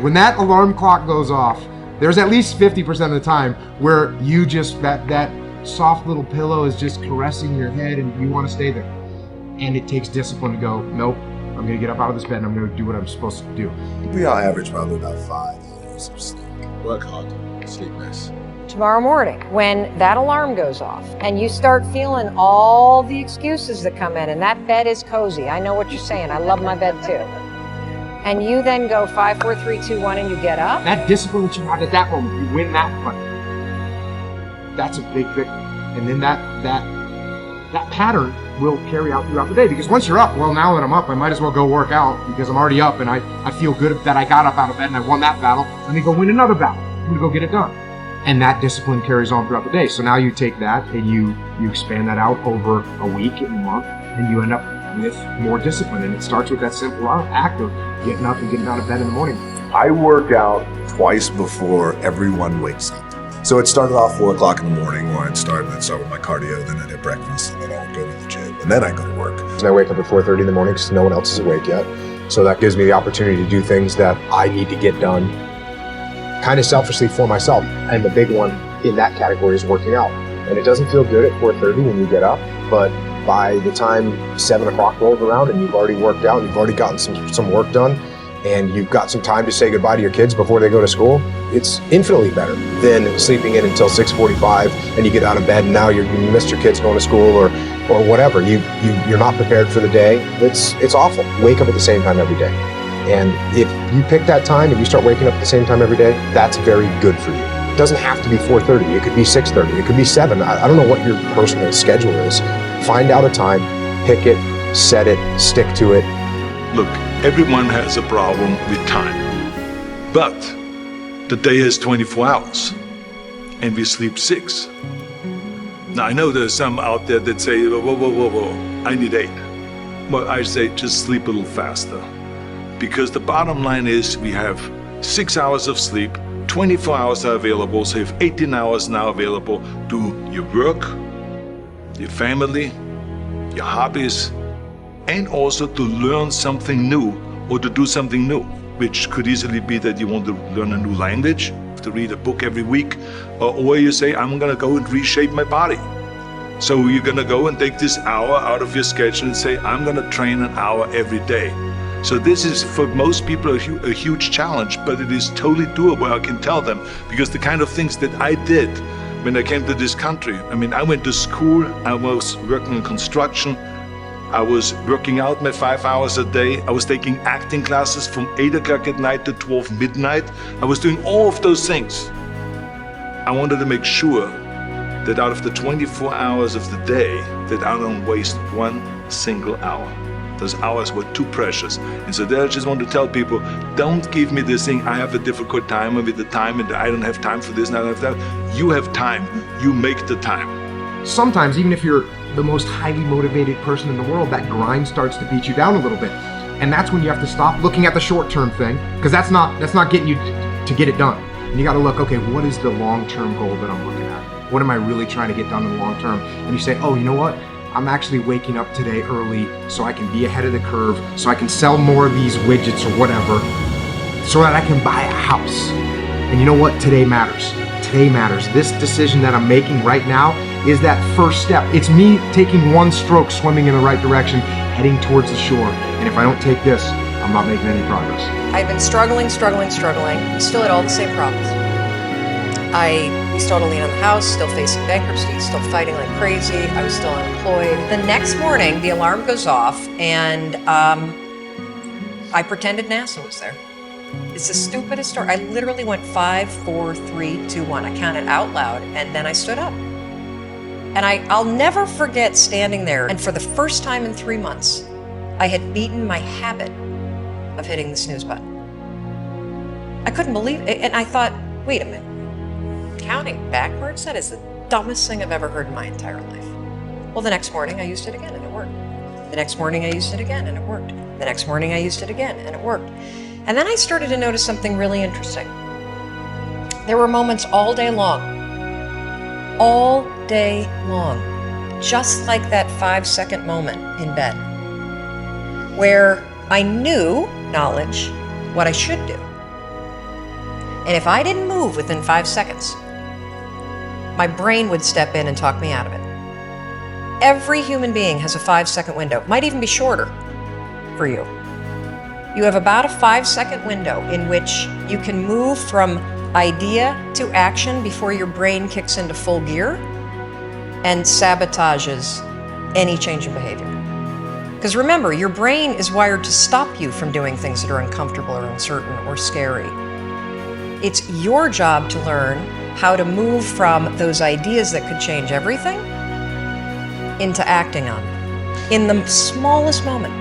When that alarm clock goes off, there's at least 50% of the time where you just, that soft little pillow is just caressing your head and you want to stay there. And it takes discipline to go, nope, I'm going to get up out of this bed and I'm going to do what I'm supposed to do. We all average probably about 5 years of sleep. Work hard, sleep less. Tomorrow morning, when that alarm goes off and you start feeling all the excuses that come in, and that bed is cozy, I know what you're saying, I love my bed too. And you then go 5, 4, 3, 2, 1, and you get up. That discipline that you had at that moment, you win that fight. That's a big victory. And then that pattern will carry out throughout the day. Because once you're up, well, now that I'm up, I might as well go work out because I'm already up and I feel good that I got up out of bed and I won that battle. Let me go win another battle. I'm going to go get it done. And that discipline carries on throughout the day. So now you take that and you expand that out over a week and a month, and you end up with more discipline. And it starts with that simple act of getting up and getting out of bed in the morning. I work out twice before everyone wakes up. So it started off 4 o'clock in the morning where I'd start with my cardio, then I'd have breakfast, and then I would go to the gym, and then I go to work. And I wake up at 4:30 in the morning because no one else is awake yet. So that gives me the opportunity to do things that I need to get done kind of selfishly for myself. And the big one in that category is working out. And it doesn't feel good at 4:30 when you get up, but by the time 7 o'clock rolls around and you've already worked out, and you've already gotten some work done, and you've got some time to say goodbye to your kids before they go to school, it's infinitely better than sleeping in until 6:45 and you get out of bed and now you missed your kids going to school or whatever. You're not prepared for the day. It's awful. Wake up at the same time every day. And if you pick that time and you start waking up at the same time every day, that's very good for you. It doesn't have to be 4:30. It could be 6:30. It could be 7. I don't know what your personal schedule is. Find out a time, pick it, set it, stick to it. Look, everyone has a problem with time. But the day has 24 hours and we sleep 6. Now I know there's some out there that say, whoa, I need 8. Well, I say just sleep a little faster. Because the bottom line is we have 6 hours of sleep, 24 hours are available, so you have 18 hours now available to your work, your family, your hobbies, and also to learn something new or to do something new, which could easily be that you want to learn a new language, to read a book every week, or you say, I'm gonna go and reshape my body. So you're gonna go and take this hour out of your schedule and say, I'm gonna train an hour every day. So this is for most people a huge challenge, but it is totally doable, I can tell them, because the kind of things that I did when I came to this country, I mean, I went to school, I was working in construction, I was working out my 5 hours a day, I was taking acting classes from 8 o'clock at night to 12 midnight, I was doing all of those things. I wanted to make sure that out of the 24 hours of the day, that I don't waste one single hour. Those hours were too precious. And so there I just want to tell people, don't give me this thing, I have a difficult time with the time and I don't have time for this and I don't have that. You have time, you make the time. Sometimes, even if you're the most highly motivated person in the world, that grind starts to beat you down a little bit. And that's when you have to stop looking at the short-term thing, because that's not getting you to get it done. And you got to look, okay, what is the long-term goal that I'm looking at? What am I really trying to get done in the long term? And you say, oh, you know what? I'm actually waking up today early so I can be ahead of the curve, so I can sell more of these widgets or whatever, so that I can buy a house. And you know what? Today matters. Today matters. This decision that I'm making right now is that first step. It's me taking one stroke, swimming in the right direction, heading towards the shore. And if I don't take this, I'm not making any progress. I've been struggling, still had all the same problems. We still had a lien on the house, still facing bankruptcy, still fighting like crazy. I was still unemployed. The next morning, the alarm goes off, and I pretended NASA was there. It's the stupidest story. I literally went 5, 4, 3, 2, 1. I counted out loud, and then I stood up. And I'll never forget standing there, and for the first time in 3 months, I had beaten my habit of hitting the snooze button. I couldn't believe it, and I thought, wait a minute. Counting backwards? That is the dumbest thing I've ever heard in my entire life. Well, the next morning I used it again and it worked. The next morning I used it again and it worked. The next morning I used it again and it worked. And then I started to notice something really interesting. There were moments all day long, just like that 5-second moment in bed, where I knew, knowledge, what I should do. And if I didn't move within 5 seconds, my brain would step in and talk me out of it. Every human being has a 5-second window, might even be shorter for you. You have about a 5-second window in which you can move from idea to action before your brain kicks into full gear and sabotages any change in behavior. Because remember, your brain is wired to stop you from doing things that are uncomfortable or uncertain or scary. It's your job to learn how to move from those ideas that could change everything into acting on them in the smallest moment.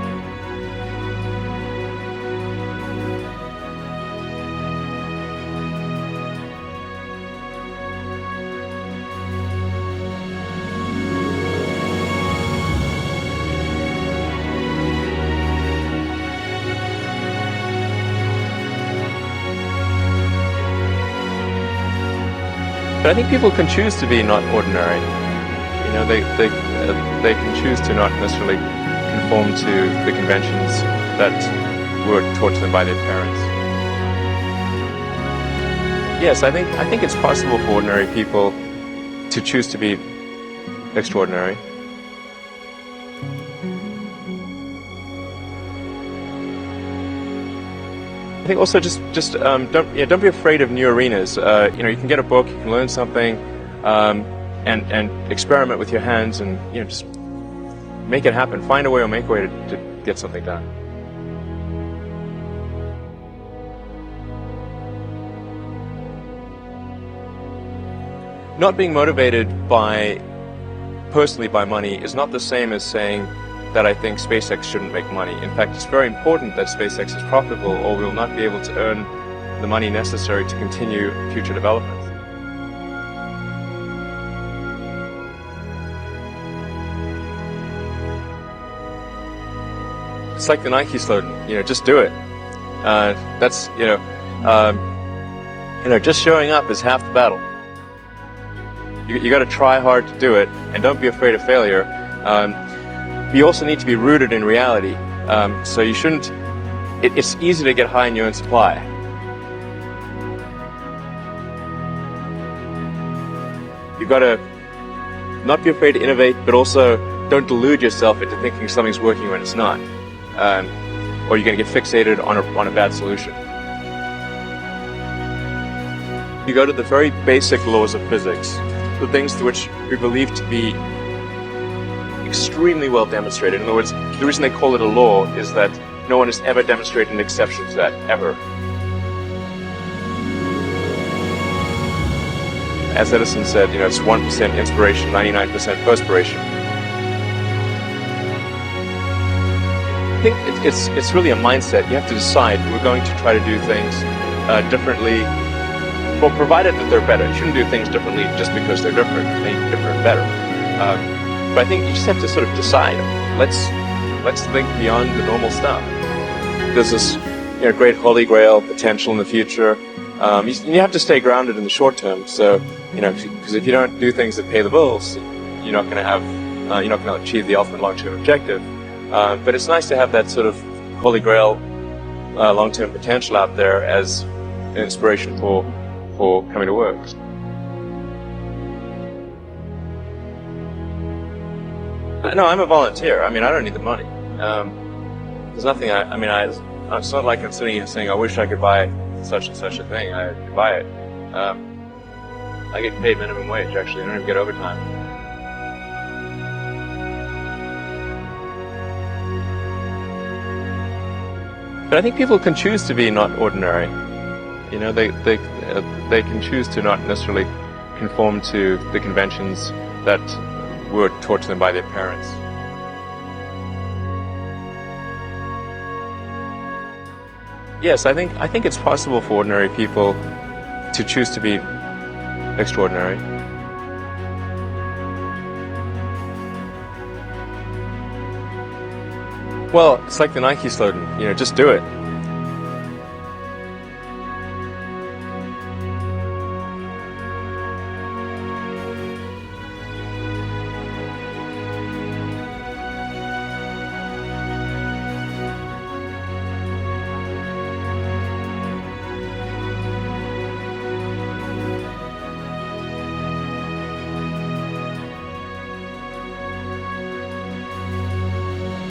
But I think people can choose to be not ordinary. You know, they can choose to not necessarily conform to the conventions that were taught to them by their parents. Yes, I think it's possible for ordinary people to choose to be extraordinary. I think also just don't be afraid of new arenas. You know, you can get a book, you can learn something, and experiment with your hands, and just make it happen. Find a way or make a way to get something done. Not being motivated personally by money is not the same as saying that I think SpaceX shouldn't make money. In fact, it's very important that SpaceX is profitable, or we'll not be able to earn the money necessary to continue future development. It's like the Nike slogan, just do it. That's, just showing up is half the battle. You got to try hard to do it, and don't be afraid of failure. You also need to be rooted in reality. So you shouldn't. It's easy to get high in your own supply. You've got to not be afraid to innovate, but also don't delude yourself into thinking something's working when it's not, or you're going to get fixated on a bad solution. You go to the very basic laws of physics, the things which we believe to be extremely well demonstrated. In other words, the reason they call it a law is that no one has ever demonstrated an exception to that, ever. As Edison said, it's 1% inspiration, 99% perspiration. I think it's really a mindset. You have to decide, we're going to try to do things differently, well, provided that they're better. You shouldn't do things differently just because they're different. They make different better. But I think you just have to sort of decide, let's think beyond the normal stuff. There's this great holy grail potential in the future. You have to stay grounded in the short term. So, because if you don't do things that pay the bills, you're not going to achieve the ultimate long-term objective. But it's nice to have that sort of holy grail long-term potential out there as an inspiration for coming to work. No, I'm a volunteer. I don't need the money. There's nothing. It's not like I'm sitting here saying, I wish I could buy such and such a thing. I could buy it. I get paid minimum wage, actually. I don't even get overtime. But I think people can choose to be not ordinary. They can choose to not necessarily conform to the conventions that were taught to them by their parents. Yes, I think it's possible for ordinary people to choose to be extraordinary. Well, it's like the Nike slogan, just do it.